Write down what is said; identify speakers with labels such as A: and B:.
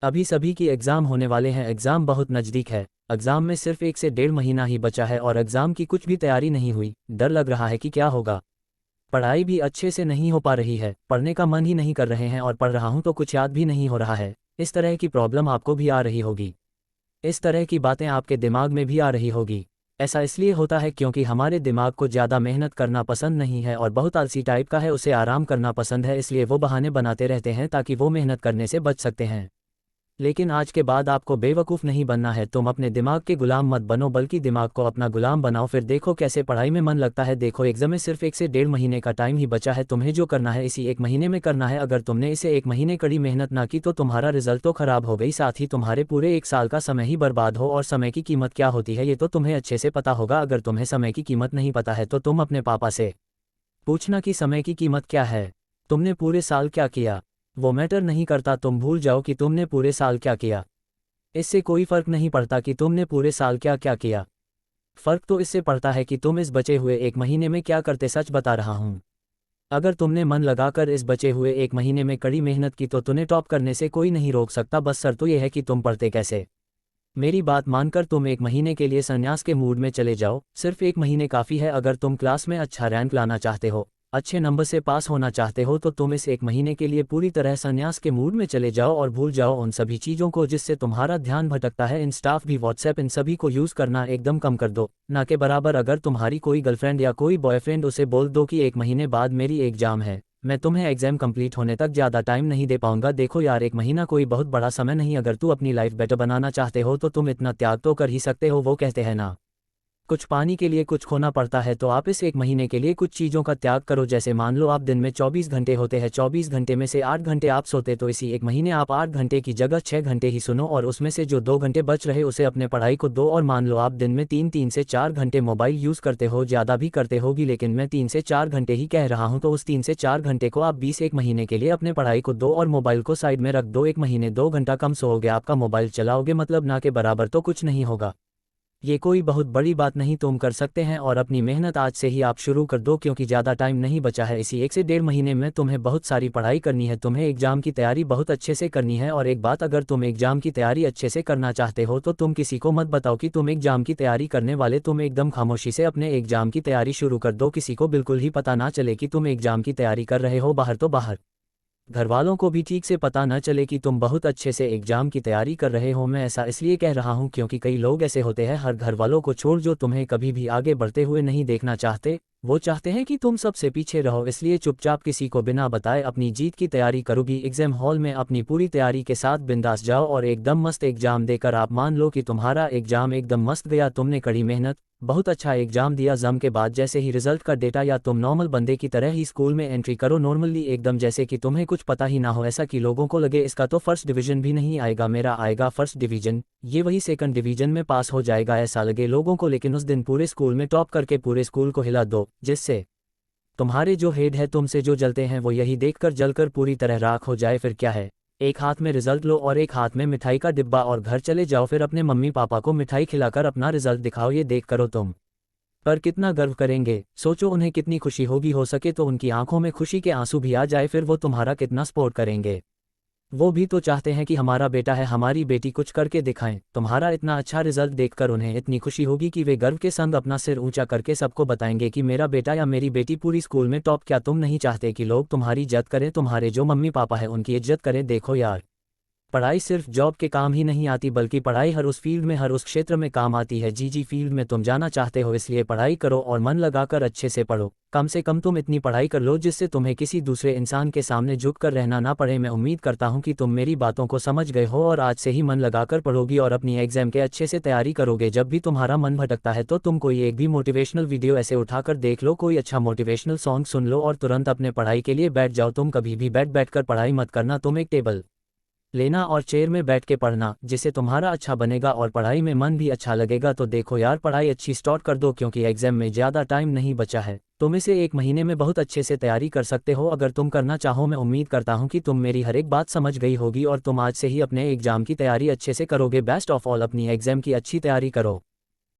A: अभी सभी की एग्ज़ाम होने वाले हैं, एग्ज़ाम बहुत नज़दीक है। एग्ज़ाम में सिर्फ 1 से 1.5 महीना ही बचा है और एग्ज़ाम की कुछ भी तैयारी नहीं हुई। डर लग रहा है कि क्या होगा। पढ़ाई भी अच्छे से नहीं हो पा रही है, पढ़ने का मन ही नहीं कर रहे हैं और पढ़ रहा हूँ तो कुछ याद भी नहीं हो रहा है। इस तरह की प्रॉब्लम आपको भी आ रही होगी। इस तरह की बातें आपके दिमाग में भी आ रही होगी। ऐसा इसलिए होता है क्योंकि हमारे दिमाग को ज़्यादा मेहनत करना पसंद नहीं है और बहुत आलसी टाइप का है, उसे आराम करना पसंद है, इसलिए वो बहाने बनाते रहते हैं ताकि वो मेहनत करने से बच सकते हैं। लेकिन आज के बाद आपको बेवकूफ़ नहीं बनना है। तुम अपने दिमाग के गुलाम मत बनो, बल्कि दिमाग को अपना गुलाम बनाओ, फिर देखो कैसे पढ़ाई में मन लगता है। देखो एग्जाम में सिर्फ 1 से 1.5 महीने का टाइम ही बचा है। तुम्हें जो करना है इसी 1 महीने में करना है। अगर तुमने इसे 1 महीने कड़ी मेहनत ना की तो तुम्हारा रिजल्ट तो खराब हो गई, साथ ही तुम्हारे पूरे 1 साल का समय ही बर्बाद हो। और समय की कीमत क्या होती है ये तो तुम्हें अच्छे से पता होगा। अगर तुम्हें समय की कीमत नहीं पता है तो तुम अपने पापा से पूछना कि समय की कीमत क्या है, तुमने पूरे साल क्या किया। वो मैटर नहीं करता, तुम भूल जाओ कि तुमने पूरे साल क्या किया। इससे कोई फर्क नहीं पड़ता कि तुमने पूरे साल क्या क्या किया। फर्क तो इससे पड़ता है कि तुम इस बचे हुए 1 महीने में क्या करते। सच बता रहा हूँ, अगर तुमने मन लगाकर इस बचे हुए 1 महीने में कड़ी मेहनत की तो तुम्हें टॉप करने से कोई नहीं रोक सकता। बस शर्त तो यह है कि तुम पढ़ते कैसे। मेरी बात मानकर तुम 1 महीने के लिए संन्यास के मूड में चले जाओ। सिर्फ 1 महीने काफ़ी है। अगर तुम क्लास में अच्छा रैंक लाना चाहते हो, अच्छे नंबर से पास होना चाहते हो तो तुम इस 1 महीने के लिए पूरी तरह संन्यास के मूड में चले जाओ और भूल जाओ उन सभी चीज़ों को जिससे तुम्हारा ध्यान भटकता है। इंस्टा भी, व्हाट्सएप, इन सभी को यूज़ करना एकदम कम कर दो, ना के बराबर। अगर तुम्हारी कोई गर्लफ्रेंड या कोई बॉयफ्रेंड, उसे बोल दो कि 1 महीने बाद मेरी एग्ज़ाम है, मैं तुम्हें एग्जाम कंप्लीट होने तक ज़्यादा टाइम नहीं दे पाऊंगा। देखो यार, 1 महीना कोई बहुत बड़ा समय नहीं। अगर तू अपनी लाइफ बेटर बनाना चाहते हो तो तुम इतना त्याग तो कर ही सकते हो। वो कहते हैं ना, कुछ पाने के लिए कुछ खोना पड़ता है। तो आप इस 1 महीने के लिए कुछ चीज़ों का त्याग करो। जैसे मान लो आप दिन में 24 घंटे होते हैं, 24 घंटे में से 8 घंटे आप सोते, तो इसी 1 महीने आप 8 घंटे की जगह 6 घंटे ही सुनो और उसमें से जो 2 घंटे बच रहे उसे अपने पढ़ाई को दो। और मान लो आप दिन में 3 से 4 घंटे मोबाइल यूज़ करते हो, ज़्यादा भी करते होगी लेकिन मैं 3 से 4 घंटे ही कह रहा हूँ, तो उस 3 से 4 घंटे को आप 1 महीने के लिए अपने पढ़ाई को दो और मोबाइल को साइड में रख दो। 1 महीने 2 घंटा कम सोओगे, आपका मोबाइल चलाओगे, मतलब ना के बराबर तो कुछ नहीं होगा। ये कोई बहुत बड़ी बात नहीं, तुम कर सकते हैं। और अपनी मेहनत आज से ही आप शुरू कर दो क्योंकि ज़्यादा टाइम नहीं बचा है। इसी 1 से 1.5 महीने में तुम्हें बहुत सारी पढ़ाई करनी है, तुम्हें एग्ज़ाम की तैयारी बहुत अच्छे से करनी है। और एक बात, अगर तुम एग्ज़ाम की तैयारी अच्छे से करना चाहते हो तो तुम किसी को मत बताओ कि तुम एग्ज़ाम की तैयारी करने वाले। तुम एकदम खामोशी से अपने एग्ज़ाम की तैयारी शुरू कर दो, किसी को बिल्कुल ही पता ना चले कि तुम एग्ज़ाम की तैयारी कर रहे हो। बाहर तो बाहर, घर वालों को भी ठीक से पता न चले कि तुम बहुत अच्छे से एग्जाम की तैयारी कर रहे हो। मैं ऐसा इसलिए कह रहा हूँ क्योंकि कई लोग ऐसे होते हैं, हर घर वालों को छोड़, जो तुम्हें कभी भी आगे बढ़ते हुए नहीं देखना चाहते। वो चाहते हैं कि तुम सबसे पीछे रहो, इसलिए चुपचाप किसी को बिना बताए अपनी जीत की तैयारी करोगी। एग्जाम हॉल में अपनी पूरी तैयारी के साथ बिंदास जाओ और एकदम मस्त एग्जाम देकर आप मान लो कि तुम्हारा एग्जाम एकदम मस्त गया, तुमने कड़ी मेहनत, बहुत अच्छा एग्जाम दिया। जम के बाद जैसे ही रिजल्ट का डेटा या तुम नॉर्मल बंदे की तरह ही स्कूल में एंट्री करो, नॉर्मली एकदम जैसे कि तुम्हें कुछ पता ही ना हो, ऐसा कि लोगों को लगे इसका तो फर्स्ट डिवीजन भी नहीं आएगा, मेरा आएगा फर्स्ट डिवीजन, ये वही सेकंड डिवीजन में पास हो जाएगा, ऐसा लगे लोगों को। लेकिन उस दिन पूरे स्कूल में टॉप करके पूरे स्कूल को हिला दो, जिससे तुम्हारे जो हेड है तुमसे जो जलते हैं वो यही देखकर जलकर पूरी तरह राख हो जाए। फिर क्या है, एक हाथ में रिजल्ट लो और एक हाथ में मिठाई का डिब्बा और घर चले जाओ। फिर अपने मम्मी पापा को मिठाई खिलाकर अपना रिजल्ट दिखाओ, ये देख करो तुम पर कितना गर्व करेंगे। सोचो उन्हें कितनी खुशी होगी, हो सके तो उनकी आंखों में खुशी के आंसू भी आ जाए। फिर वो तुम्हारा कितना सपोर्ट करेंगे। वो भी तो चाहते हैं कि हमारा बेटा है, हमारी बेटी कुछ करके दिखाएं। तुम्हारा इतना अच्छा रिजल्ट देखकर उन्हें इतनी खुशी होगी कि वे गर्व के संग अपना सिर ऊंचा करके सबको बताएंगे कि मेरा बेटा या मेरी बेटी पूरी स्कूल में टॉप। क्या तुम नहीं चाहते कि लोग तुम्हारी इज्जत करें, तुम्हारे जो मम्मी पापा हैं उनकी इज्जत करें? देखो यार, पढ़ाई सिर्फ जॉब के काम ही नहीं आती, बल्कि पढ़ाई हर उस फील्ड में, हर उस क्षेत्र में काम आती है। जी फील्ड में तुम जाना चाहते हो, इसलिए पढ़ाई करो और मन लगाकर अच्छे से पढ़ो। कम से कम तुम इतनी पढ़ाई कर लो जिससे तुम्हें किसी दूसरे इंसान के सामने झुककर रहना ना पड़े। मैं उम्मीद करता हूँ कि तुम मेरी बातों को समझ गए हो और आज से ही मन लगाकर पढ़ोगी और अपनी एग्जाम के अच्छे से तैयारी करोगे। जब भी तुम्हारा मन भटकता है तो तुम कोई एक भी मोटिवेशनल वीडियो ऐसे उठाकर देख लो, कोई अच्छा मोटिवेशनल सॉन्ग सुन लो और तुरंत अपने पढ़ाई के लिए बैठ जाओ। तुम कभी भी बैठ कर पढ़ाई मत करना, तुम एक टेबल लेना और चेयर में बैठ के पढ़ना, जिससे तुम्हारा अच्छा बनेगा और पढ़ाई में मन भी अच्छा लगेगा। तो देखो यार, पढ़ाई अच्छी स्टार्ट कर दो क्योंकि एग्जाम में ज़्यादा टाइम नहीं बचा है। तुम इसे 1 महीने में बहुत अच्छे से तैयारी कर सकते हो अगर तुम करना चाहो। मैं उम्मीद करता हूँ कि तुम मेरी हर एक बात समझ गई होगी और तुम आज से ही अपने एग्जाम की तैयारी अच्छे से करोगे। बेस्ट ऑफ ऑल, अपनी एग्जाम की अच्छी तैयारी करो।